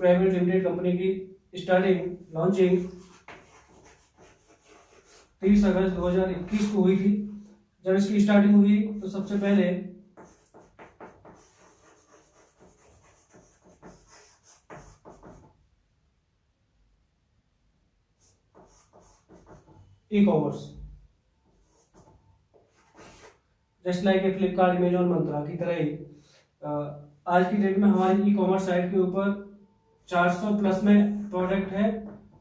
Private limited company की starting launching 30 अगस्त 2021 को हुई थी। जब इसकी स्टार्टिंग हुई तो सबसे पहले e commerce, just like a Flipkart, Amazon, Myntra की तरह ही आज की डेट में हमारी ई कॉमर्स साइट के ऊपर 400 प्लस में प्रोडक्ट है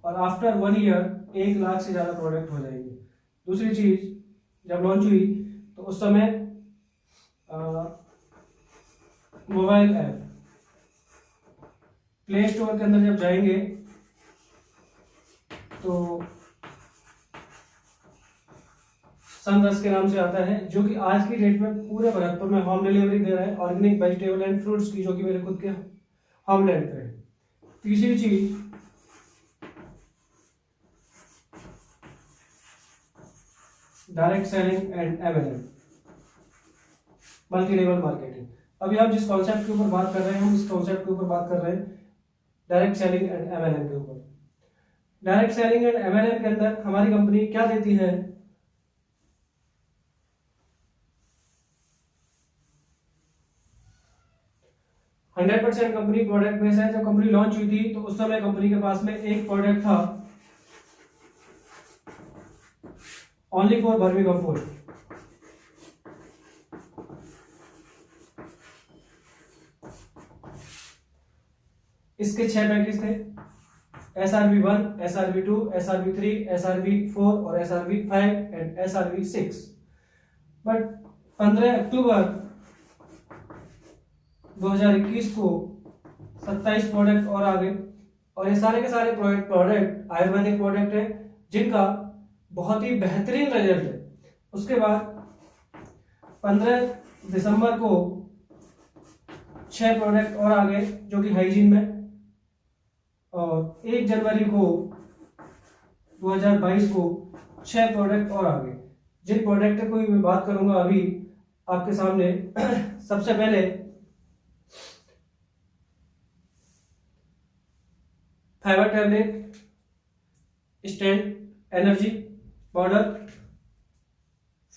और आफ्टर 1 ईयर 1 लाख से ज़्यादा प्रोडक्ट हो जाएंगे। दूसरी चीज़, जब लॉन्च हुई तो उस समय मोबाइल ऐप प्ले स्टोर के अंदर जब जाएंगे तो सन10 के नाम से आता है, जो कि आज की डेट में पूरे भरतपुर में होम डिलीवरी दे रहा है ऑर्गेनिक वेजिटेबल एंड फ्रूट्स की, जो कि मेरे खुद के होमलैंड पे है। तीसरी चीज, direct selling and MLM, multi level marketing. अभी हम जिस कॉन्सेप्ट के ऊपर बात कर रहे हैं, हम इस कॉन्सेप्ट के ऊपर बात कर रहे हैं डायरेक्ट सेलिंग एंड एमएलएम के ऊपर। डायरेक्ट सेलिंग एंड एमएलएम के अंदर हमारी कंपनी क्या देती है? 100% कंपनी प्रोडक्ट बेस है। जब कंपनी लॉन्च हुई थी तो उस समय कंपनी के पास में एक प्रोडक्ट था ओनली फॉर वर्मी कंपोस्ट। इसके 6 पैकेज थे, SRV1, SRV2, SRV3, SRV4 और SRV5 एंड SRV6। बट 15 अक्टूबर 2021 को 27 प्रोडक्ट और आ गए और ये सारे के सारे प्रोडक्ट आयुर्वेदिक प्रोडक्ट है जिनका बहुत ही बेहतरीन रिजल्ट है। उसके बाद 15 दिसंबर को 6 प्रोडक्ट और आ गए जो कि हाइजीन में, और 1 जनवरी को 2022 को 6 प्रोडक्ट और आ गए। जिन प्रोडक्ट को मैं बात करूंगा अभी आपके सामने, सबसे पहले fibre tablet, stand energy powder,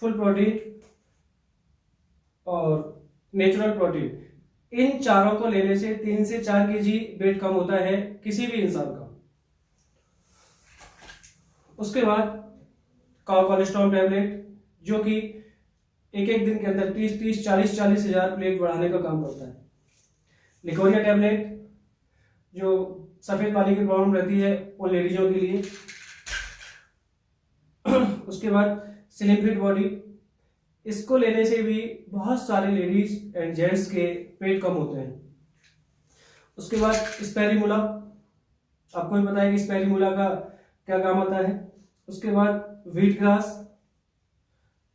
full protein और नेचुरल प्रोटीन। इन चारों को लेने से 3 से 4 केजी वेट कम होता है किसी भी इंसान का। उसके बाद कोलेस्ट्रॉल टैबलेट, जो कि एक दिन के अंदर 40 हजार प्लेट बढ़ाने का काम करता है। लिकोरिया टैबलेट, जो सफेद पानी की प्रॉब्लम रहती है वो लेडीजों के लिए। उसके बाद स्लिम फिट बॉडी, इसको लेने से भी बहुत सारे लेडीज एंड जेंट्स के पेट कम होते हैं। उसके बाद स्पैरीमूला, आपको भी पता है कि स्पैरीमूला का क्या काम आता है। उसके बाद व्हीट ग्रास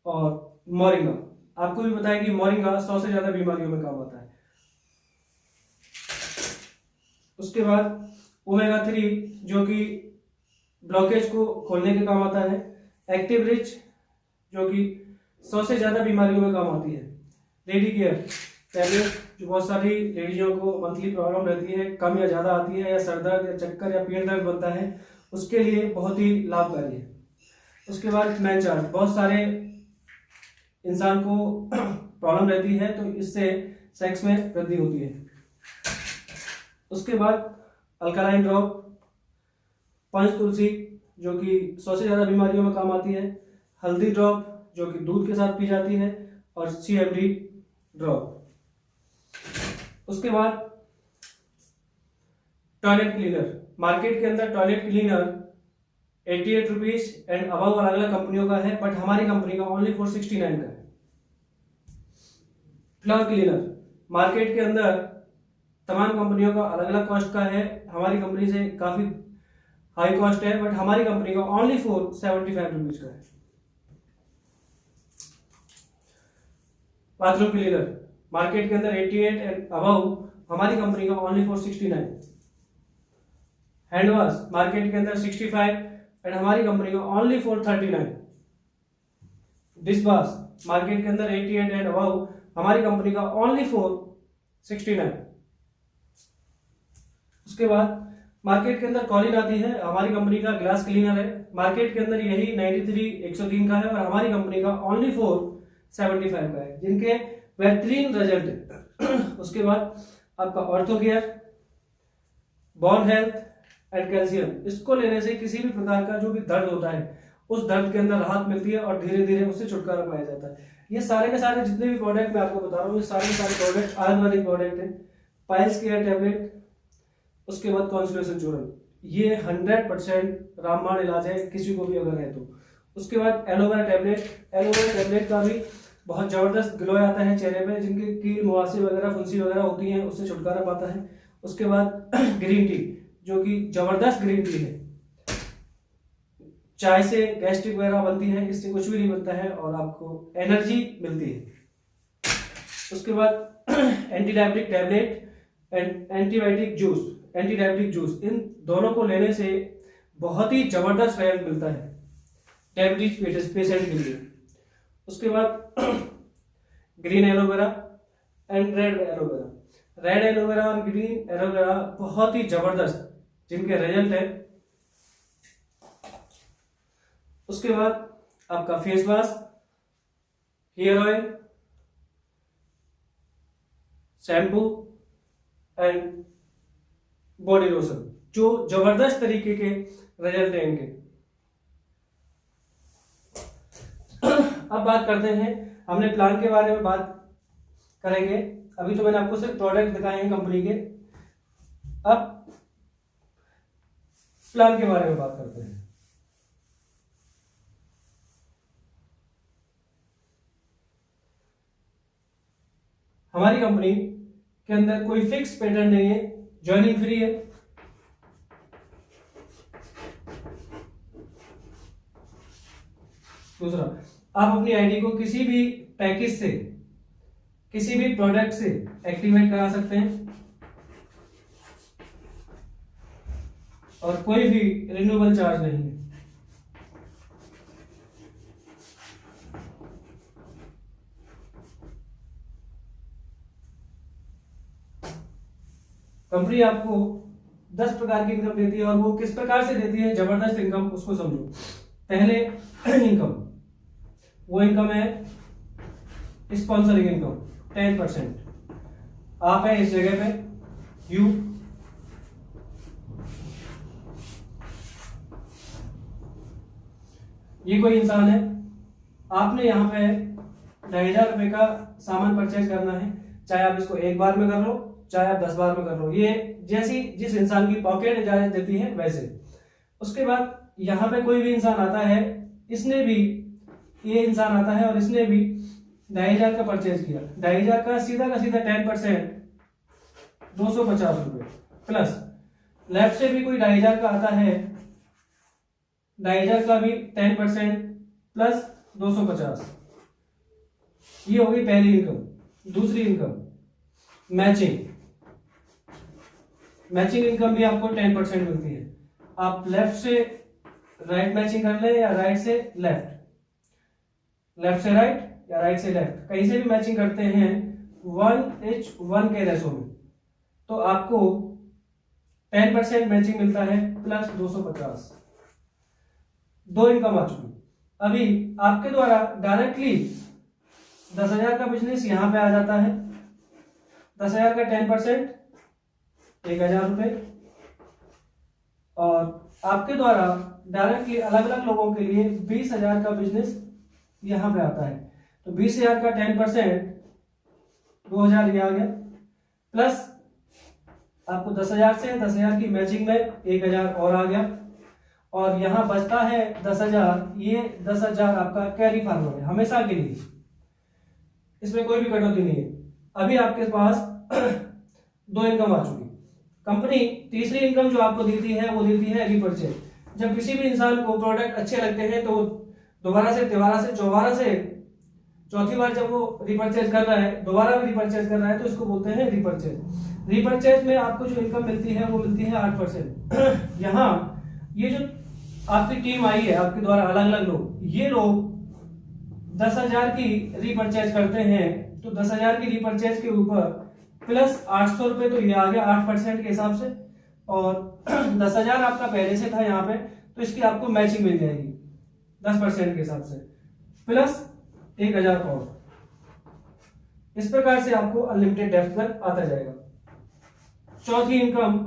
और मोरिंगा, आपको भी पता है कि मोरिंगा 100 से ज्यादा बीमारियों में काम आता है। उसके बाद ओमेगा 3, जो कि ब्लॉकेज को खोलने के काम आता है। एक्टिव रिच, जो कि 100 से ज्यादा बीमारियों में काम आती है। लेडी केयर टैबलेट, जो बहुत सारी लेडीजों को मंथली प्रॉब्लम रहती है, कम या ज्यादा आती है, या सर दर्द या चक्कर या पेट दर्द बनता है, उसके लिए बहुत ही लाभकारी है। उसके बाद मैन चार्ज, बहुत सारे इंसान को प्रॉब्लम रहती है तो इससे सेक्स में वृद्धि होती है। उसके बाद अल्कलाइन ड्रॉप, पंच तुलसी, जो कि 100 से ज्यादा बीमारियों में काम आती है। हल्दी ड्रॉप, जो कि दूध के साथ पी जाती है, और CMD ड्रॉप। उसके बाद टॉयलेट क्लीनर, मार्केट के अंदर toilet cleaner 88 rupees and above अलग अलग कंपनियों का है, बट हमारी कंपनी का ओनली 469 का है। फ्लोर क्लीनर, मार्केट के अंदर तमाम कंपनियों का अलग अलग कॉस्ट का है, हमारी कंपनी से काफी हाई कॉस्ट है, बट हमारी कंपनी का ओनली 475 रुपीज का है। बाथरूम क्लीनर, मार्केट के अंदर 88 एंड अबव, हमारी कंपनी का ओनली 469। हैंड वॉश, मार्केट के अंदर 65 एंड हमारी कंपनी का ओनली 439। डिश वॉश, मार्केट के अंदर 88 एंड अबव, हमारी कंपनी का ओनली 469। उसके बाद मार्केट के अंदर कॉलिन आती है, हमारी कंपनी का ग्लास क्लीनर है, मार्केट के अंदर यही 93 103 का है और हमारी कंपनी का ओनली 475 का है, जिनके बेहतरीन रिजल्ट है। उसके बाद आपका ortho care, bone health and calcium, इसको लेने से किसी भी प्रकार का जो भी दर्द होता है उस दर्द के अंदर राहत मिलती है और धीरे धीरे उससे छुटकारा पाया जाता है। ये सारे के सारे जितने भी प्रोडक्ट मैं आपको बता रहा हूँ, ये सारे के सारे प्रोडक्ट आयुर्वेदिक प्रोडक्ट है। पाइल्स केयर टैबलेट, उसके बाद कॉन्स्टिपेशन चूर्ण, ये 100% रामबाण इलाज है किसी को भी अगर है तो। उसके बाद एलोवेरा टैबलेट, एलोवेरा टैबलेट का भी बहुत जबरदस्त ग्लो आता है चेहरे पे, जिनके कील मुहासे वगैरह फुंसी वगैरह होती हैं उससे छुटकारा पाता है। उसके बाद ग्रीन टी, जो कि जबरदस्त ग्रीन टी है, चाय से गैस्ट्रिक वगैरह बनती है, इससे कुछ भी नहीं बनता है और आपको एनर्जी मिलती है। उसके बाद anti diabetic tablet and antibiotic juice, anti diabetic juice, इन दोनों को लेने से बहुत ही जबरदस्त रिजल्ट मिलता है डायबिटीज पेशेंट के लिए। उसके बाद green aloe vera and red aloe vera, red aloe vera और ग्रीन एलोवेरा बहुत ही जबरदस्त जिनके रिजल्ट है। उसके बाद आपका face wash, hair oil, shampoo and body lotion, जो जबरदस्त तरीके के रिजल्ट है इनके। अब बात करते हैं, हमने प्लान के बारे में बात करेंगे। अभी तो मैंने आपको सिर्फ प्रोडक्ट दिखाए हैं कंपनी के, अब प्लान के बारे में बात करते हैं। हमारी कंपनी के अंदर कोई फिक्स पैटर्न नहीं है, ज्वाइनिंग फ्री है। दूसरा, आप अपनी आईडी को किसी भी पैकेज से, किसी भी प्रोडक्ट से एक्टिवेट करा सकते हैं और कोई भी रिन्यूएबल चार्ज नहीं है। कंपनी आपको 10 प्रकार की इनकम देती है और वो किस प्रकार से देती है, जबरदस्त इनकम, उसको समझो। पहले इनकम, वो इनकम है स्पॉन्सरिंग इनकम 10%। आप है इस जगह पे, यू ये कोई इंसान है, आपने यहाँ पे 2,500 रुपए का सामान परचेज करना है, चाहे आप इसको एक बार में कर लो चाहे आप 10 बार में कर लो, ये जैसी जिस इंसान की पॉकेट इजाजत देती है वैसे। उसके बाद यहाँ पे कोई भी इंसान आता है, इसने भी, ये इंसान आता है और इसने भी 2,500 का परचेज किया, 2,500 का सीधा 10% 250 रुपए प्लस, लेफ्ट से भी कोई 2,500 का आता है, 2,500 का भी 10% प्लस 250। ये हो गई पहली इनकम। दूसरी इनकम मैचिंग, मैचिंग इनकम भी आपको 10% मिलती है। आप लेफ्ट से राइट मैचिंग कर ले या राइट से लेफ्ट, लेफ्ट से राइट या राइट से लेफ्ट, कहीं से भी मैचिंग करते हैं 1:1 के रेशो में, तो आपको 10% मैचिंग मिलता है प्लस 250। दो इनकम आ चुकी। अभी आपके द्वारा डायरेक्टली 10,000 का बिजनेस यहां पे आ जाता है, 10,000 का 10% 1,000 रुपए, और आपके द्वारा डायरेक्टली अलग अलग लोगों के लिए 20,000 का बिजनेस यहां पे आता है। तो 20,000 का 10% 2,000 ये आ गया, प्लस आपको 10,000 से 10,000 की मैचिंग में 1,000 और आ गया, और यहां बचता है 10,000। ये 10,000 आपका कैरी फॉरवर्ड है हमेशा के लिए, इसमें कोई भी कटौती नहीं है। अभी आपके पास दो इनकम आ चुकी। कंपनी तीसरी इनकम जो आपको देती है वो देती है रीपरचेज। जब किसी भी इंसान को प्रोडक्ट अच्छे लगते हैं तो दोबारा से, तिबारा से, चौबारा से, चौथी बार जब वो रिपरचेज कर रहा है, दोबारा भी रिपरचेज कर रहा है, तो इसको बोलते हैं रीपरचेज। रीपरचेज में आपको जो इनकम मिलती है वो मिलती है 8%। यहाँ ये जो आपकी टीम आई है आपके द्वारा, अलग अलग लोग, ये लोग 10,000 की रीपरचेज करते हैं, तो 10,000 की रीपरचेज के ऊपर प्लस 800 रुपए, तो ये आ गया 8% के हिसाब से, और 10,000 आपका पहले से था यहाँ पे, तो इसकी आपको मैचिंग मिल जाएगी 10% के हिसाब से, प्लस 1,000 और। इस प्रकार से आपको अनलिमिटेड डेप्थ पर आता जाएगा। चौथी income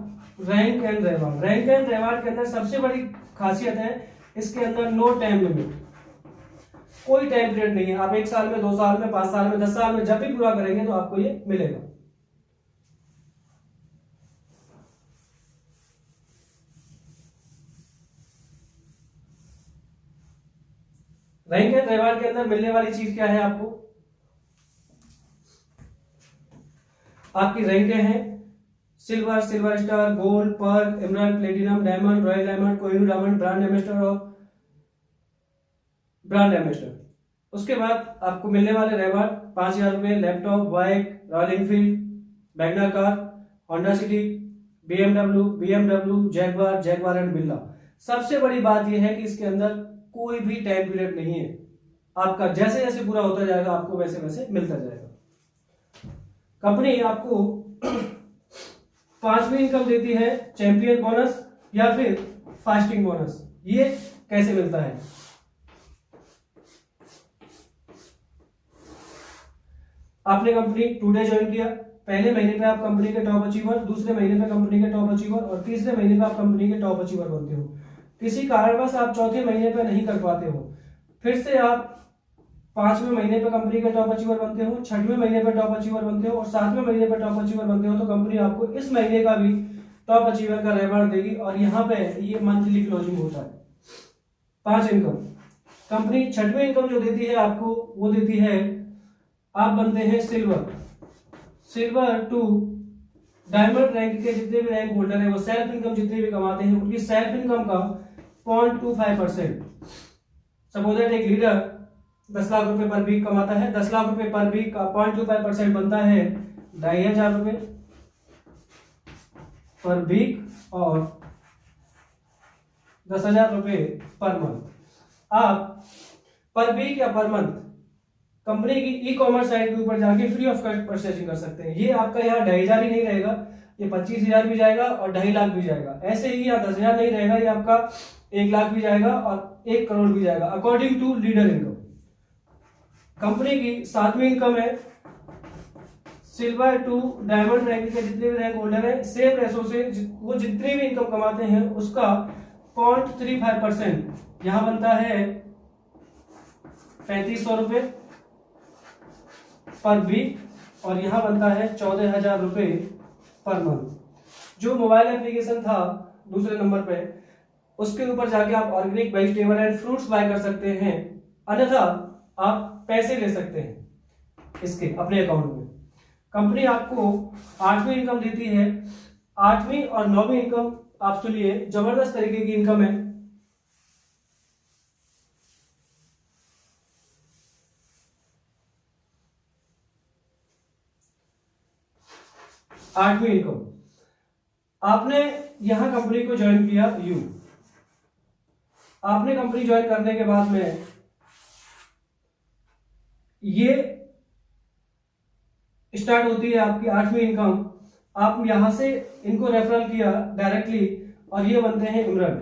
rank and reward. Rank and reward के अंदर सबसे बड़ी खासियत है इसके अंदर नो टाइम लिमिट, कोई टाइम पीरियड नहीं है। आप 1 साल में, 2 साल में, 5 साल में, 10 साल में जब भी पूरा करेंगे तो आपको ये मिलेगा। रैंक एंड रिवार्ड के अंदर मिलने वाली चीज क्या है आपको, आपकी रैंकें हैं silver, silver star, gold, pearl, emerald, platinum, diamond, royal diamond, Kohinoor diamond, brand ambassador और ब्रांड एम्बेसडर। उसके बाद आपको मिलने वाले रिवार्ड 5,000 रुपए, laptop, bike, Royal Enfield, Wagon R car, Honda City, BMW, Jaguar and Birla. सबसे बड़ी बात यह है कि इसके अंदर कोई भी टाइम पीरियड नहीं है, आपका जैसे जैसे पूरा होता जाएगा आपको वैसे वैसे मिलता जाएगा। कंपनी आपको 5वीं इनकम देती है चैंपियन बोनस या फिर फास्टिंग बोनस। ये कैसे मिलता है, आपने कंपनी टुडे ज्वाइन किया, पहले महीने पे आप कंपनी के टॉप अचीवर, दूसरे महीने पे कंपनी के टॉप अचीवर और तीसरे महीने पे आप कंपनी के टॉप अचीवर बनते हो। किसी कारणवश आप चौथे महीने पे नहीं कर पाते हो, फिर से आप 5वें महीने पे कंपनी के टॉप अचीवर बनते हो, 6वें महीने पे टॉप अचीवर बनते हो और 7वें महीने पे टॉप अचीवर बनते हो, तो कंपनी आपको इस महीने का भी टॉप अचीवर का रिवॉर्ड देगी और यहाँ पे ये मंथली क्लोजिंग होता है। 5 इनकम। कंपनी 6वीं इनकम जो देती है आपको, वो देती है आप बनते हैं सिल्वर टू डायमंड रैंक के जितने भी रैंक होल्डर है, वो सेल्फ इनकम जितने भी कमाते हैं उनकी सेल्फ इनकम का 0.25%। सपोज दैट एक लीडर 10 लाख रुपए पर वीक कमाता है, 10 लाख रुपए पर वीक का 0.25% बनता है 2,500 रुपए पर वीक और 10,000 रुपए पर मंथ। आप पर वीक या पर मंथ कंपनी की ई कॉमर्स साइट के ऊपर जाके फ्री ऑफ कॉस्ट परचेजिंग कर सकते हैं। ये आपका यहाँ 2,500 ही नहीं रहेगा, ये 25,000 भी जाएगा और 2.5 लाख भी जाएगा। ऐसे ही यहाँ 10,000 नहीं रहेगा, ये आपका 1 लाख भी जाएगा और 1 करोड़ भी जाएगा according to leader income. Company की 7वीं इनकम है सिल्वर टू डायमंड रैंक के जितने भी रैंक होल्डर है, सेम रेशो से वो जितनी भी इनकम कमाते हैं उसका 0.35% यहाँ बनता है 3,500 रुपए पर वीक और यहाँ बनता है 14,000 रुपए पर मंथ। जो मोबाइल एप्लीकेशन था दूसरे नंबर पे, उसके ऊपर जाके आप organic vegetable and fruits buy कर सकते हैं, अन्यथा आप पैसे ले सकते हैं इसके अपने अकाउंट में। कंपनी आपको 8वीं इनकम देती है। 8वीं और 9वीं इनकम आप सुनिए, जबरदस्त तरीके की इनकम है। 8वीं इनकम, आपने यहां कंपनी को ज्वाइन किया आपने कंपनी ज्वाइन करने के बाद में ये स्टार्ट होती है आपकी 8वीं इनकम। आप यहां से इनको रेफरल किया डायरेक्टली और ये बनते हैं इमरल्ड।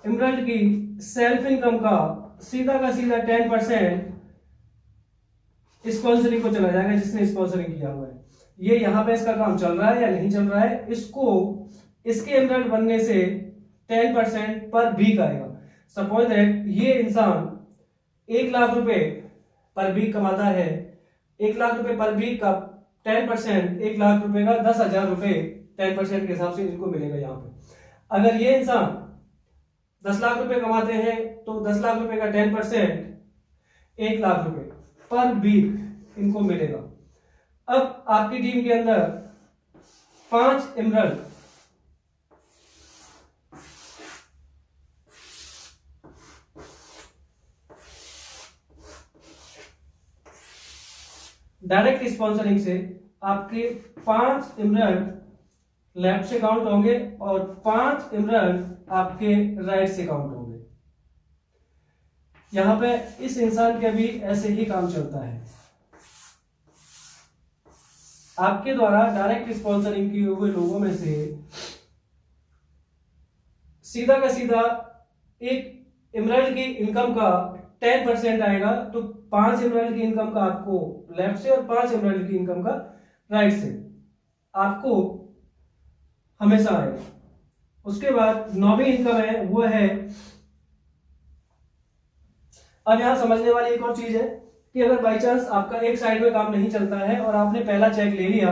इमरल्ड की सेल्फ इनकम का सीधा 10% स्पॉन्सरिंग को चला जाएगा, जिसने स्पॉन्सरिंग किया हुआ है। ये यहाँ पे इसका काम चल रहा है या नहीं चल रहा है, इसको इसके इमरल्ड बनने से 10% पर वीक आएगा। सपोज दैट ये इंसान 1 लाख रुपए पर वीक कमाता है, 1 लाख रुपए पर वीक का 10%, 1 लाख रुपए का 10,000 रुपए 10% के हिसाब से इनको मिलेगा यहाँ पे। अगर ये इंसान 10 लाख रुपए कमाते हैं तो 10 लाख रुपए का 10% 1 लाख रुपए पर वीक इनको मिलेगा। अब आपकी टीम के अंदर 5 इमरल्ड डायरेक्ट स्पॉन्सरिंग से आपके 5 इमरल्ड लेफ्ट से काउंट होंगे और 5 इमरल्ड आपके राइट से काउंट होंगे। यहां पे इस इंसान के भी ऐसे ही काम चलता है। आपके द्वारा डायरेक्ट स्पॉन्सरिंग किए हुए लोगों में से सीधा का सीधा एक एमराल्ड की इनकम का 10% आएगा, तो 5 एमराल्ड की इनकम का आपको लेफ्ट से और 5 एमराल्ड की इनकम का राइट से आपको हमेशा आएगा। उसके बाद 9वीं इनकम है वो है, अब यहां समझने वाली एक और चीज है कि अगर बाई चांस आपका एक साइड में काम नहीं चलता है और आपने पहला चेक ले लिया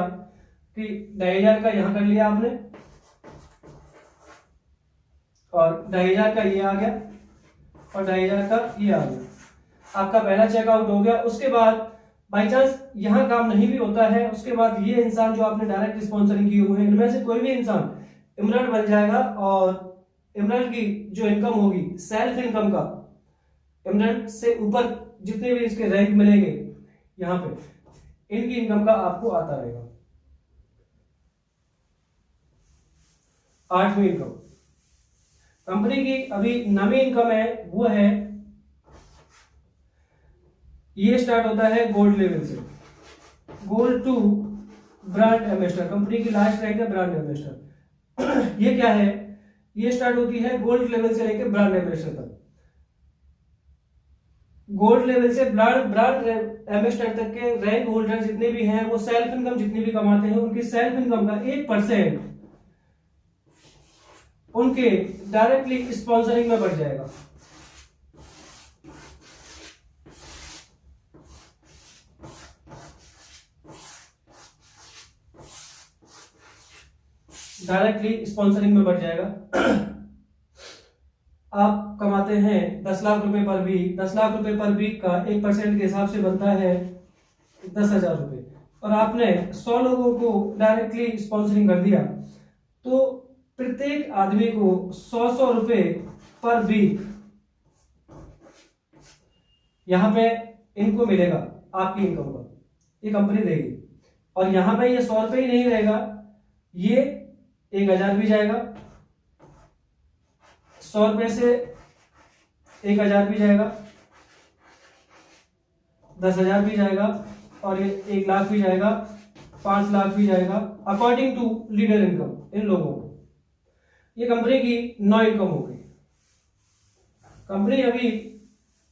कि 2,500 का यहां कर लिया आपने और 2,500 का ये आ गया और 2,500 का ये आ गया, आपका पहला चेकआउट हो गया। उसके बाद बाई चांस यहां काम नहीं भी होता है, उसके बाद ये इंसान जो आपने डायरेक्ट स्पॉन्सरिंग किए हुए हैं इनमें से कोई भी इंसान एमराल्ड बन जाएगा और एमराल्ड की जो इनकम होगी सेल्फ इनकम का, एमराल्ड से ऊपर जितने भी इसके रैंक मिलेंगे यहां पे इनकी इनकम का आपको आता रहेगा। 8वीं इनकम कंपनी की अभी 9वीं इनकम है वो है, ये स्टार्ट होता है गोल्ड लेवल से, gold to brand ambassador, company की लास्ट रैंक है ब्रांड एम्बेसडर। ये क्या है, ये स्टार्ट होती है गोल्ड लेवल से लेकर ब्रांड एम्बेसडर तक। गोल्ड लेवल से ब्रांड एम्बेसडर तक के रैंक होल्डर जितने भी हैं वो सेल्फ इनकम जितनी भी कमाते हैं उनकी सेल्फ इनकम का 1% उनके डायरेक्टली स्पॉन्सरिंग में बढ़ जाएगा। डायरेक्टली स्पॉन्सरिंग में बढ़ जाएगा। आप कमाते हैं 10 लाख रुपए पर वीक, 10 लाख रुपए पर वीक का 1% के हिसाब से बनता है 10,000 रुपए, और आपने 100 लोगों को डायरेक्टली स्पॉन्सरिंग कर दिया तो प्रत्येक आदमी को 100 रुपए पर वीक यहां पे इनको मिलेगा आपकी इनकम का, ये कंपनी देगी। और यहां पे ये 100 रुपए ही नहीं रहेगा, ये 1,000 भी जाएगा, 100 रुपए से 1,000 भी जाएगा, 10,000 भी जाएगा और ये 1 लाख भी जाएगा, 5 लाख भी जाएगा, अकॉर्डिंग टू लीडर इनकम इन लोगों को। ये कंपनी की 9 इनकम हो गई। कंपनी अभी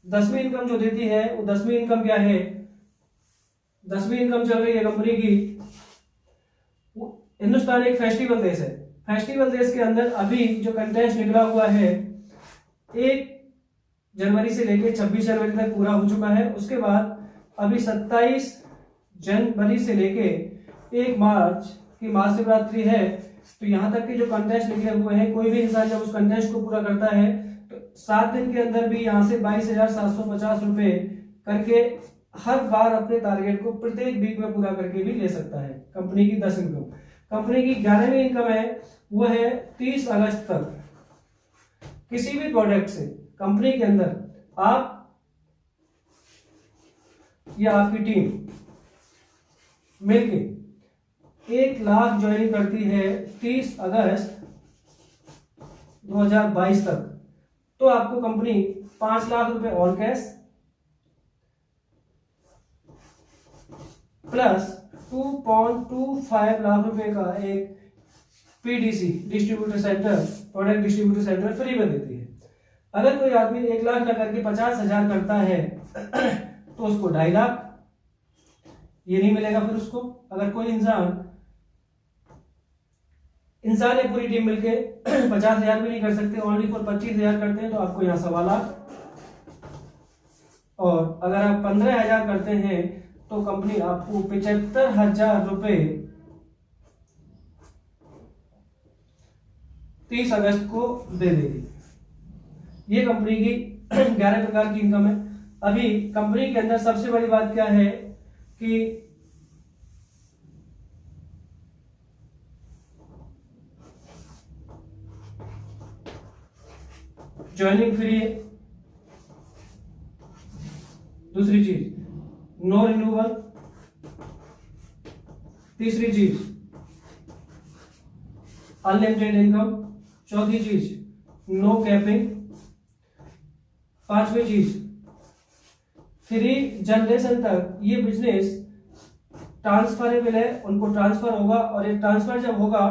10वीं इनकम जो देती है वो 10वीं इनकम क्या है, 10वीं इनकम चल रही है कंपनी की। हिंदुस्तान एक फेस्टिवल देश है, फेस्टिवल देश के अंदर अभी जो कंटेस्ट निकला हुआ है 1 जनवरी से लेकर 26 जनवरी तक पूरा हो चुका है। उसके बाद अभी 27 जनवरी से लेके 1 मार्च की महाशिवरात्रि है, तो यहां तक के जो कंटेस्ट निकले हुए हैं कोई भी इंसान जब उस कंटेस्ट को पूरा करता है तो 7 दिन के अंदर भी यहां से 22,750 रुपए करके हर बार अपने टारगेट को प्रत्येक वीक में पूरा करके भी ले सकता है। कंपनी की 10 इनकम। कंपनी की 11वीं इनकम है वो है 30 अगस्त तक किसी भी प्रोडक्ट से कंपनी के अंदर आप या आपकी टीम मिलके 1 लाख ज्वाइनिंग करती है 30 अगस्त 2022 तक, तो आपको कंपनी 5 लाख रुपए ऑन कैश प्लस 2.25 लाख रुपए का एक PDC distributor centre, product distributor centre free में देती है। अगर कोई आदमी 1 लाख न करके 50,000 करता है तो उसको 2.5 लाख ये नहीं मिलेगा। फिर उसको अगर कोई इंसान है पूरी टीम मिलके 50,000 भी नहीं कर सकते, ओनली फॉर 25,000 करते हैं तो आपको यहाँ 1.25 लाख, और अगर आप 15,000 करते हैं तो कंपनी आपको 75,000 रुपए 30 अगस्त को दे देगी। ये कंपनी की 11 प्रकार की इनकम है। अभी कंपनी के अंदर सबसे बड़ी बात क्या है कि ज्वाइनिंग फ्री है, दूसरी चीज नो रिन्यूअल, तीसरी चीज अनलिमिटेड इनकम, चौथी चीज नो कैपिंग, 5वीं चीज 3 जनरेशन तक ये बिजनेस ट्रांसफरेबल है, उनको ट्रांसफर होगा, और ये ट्रांसफर जब होगा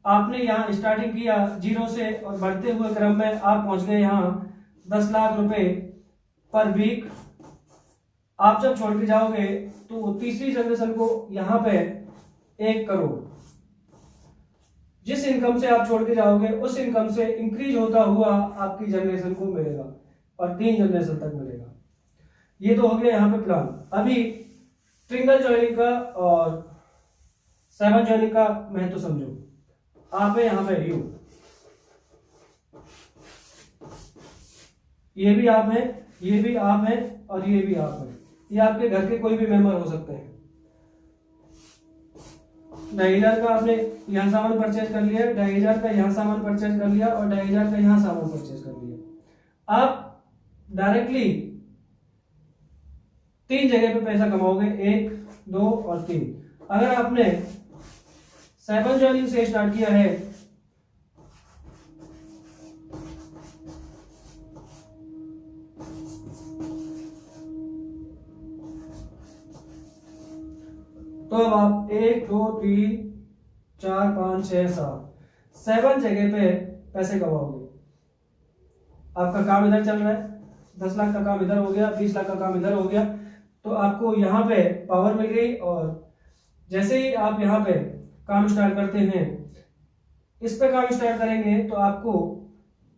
आपने यहाँ स्टार्टिंग किया 0 से और बढ़ते हुए क्रम में आप पहुंच गए यहाँ 10 लाख रुपए पर वीक। आप जब छोड़ के जाओगे तो तीसरी जनरेशन को यहाँ पे 1 करोड़, जिस इनकम से आप छोड़ के जाओगे उस इनकम से इंक्रीज होता हुआ आपकी जनरेशन को मिलेगा और 3 जनरेशन तक मिलेगा। ये तो हो गया यहाँ पे प्लान। अभी ट्रिंगल जॉइनिंग का और 7 जॉइनिंग का महत्व तो समझो। आप है यहाँ पे यू, ये भी आप है, ये भी आप है और ये भी आप है। ये आपके घर के कोई भी मेंबर हो सकते हैं। 2,500 का आपने यहाँ सामान परचेज कर लिया, 2,500 का यहाँ सामान परचेज कर लिया और 2,500 का यहाँ सामान परचेज कर लिया। आप डायरेक्टली 3 जगह पे पैसा कमाओगे, 1, 2 और 3। अगर आपने 7 जॉइनिंग से स्टार्ट किया है तो अब आप 1, 2, 3, 4, 5, 6, 7 जगह पे पैसे कमाओगे। आपका काम इधर चल रहा है, 10 लाख का काम इधर हो गया, 20 लाख का काम इधर हो गया, तो आपको यहाँ पे पावर मिल गई। और जैसे ही आप यहाँ पे काम स्टार्ट करते हैं, इस पे काम स्टार्ट करेंगे तो आपको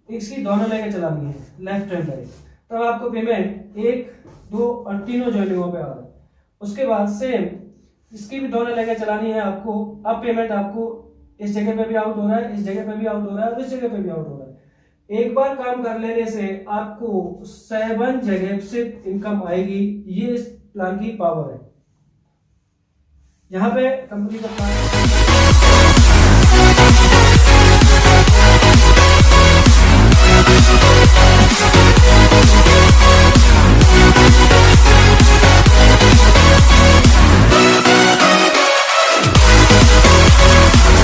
इसकी दोनों लेके चलानी है, लेफ्ट हैंड राइट। तब आपको पेमेंट 1, 2 और तीनों जॉइनिंगों पे आ रहा है। उसके बाद सेम इसकी भी दोनों लेके चलानी है आपको। अब पेमेंट आपको इस जगह पे भी आउट हो रहा है, इस जगह पे भी आउट हो रहा है और इस जगह पे भी आउट हो रहा है। एक बार काम कर लेने से आपको 7 जगह से इनकम आएगी। ये इस प्लान की पावर है। यहाँ पे कंपनी का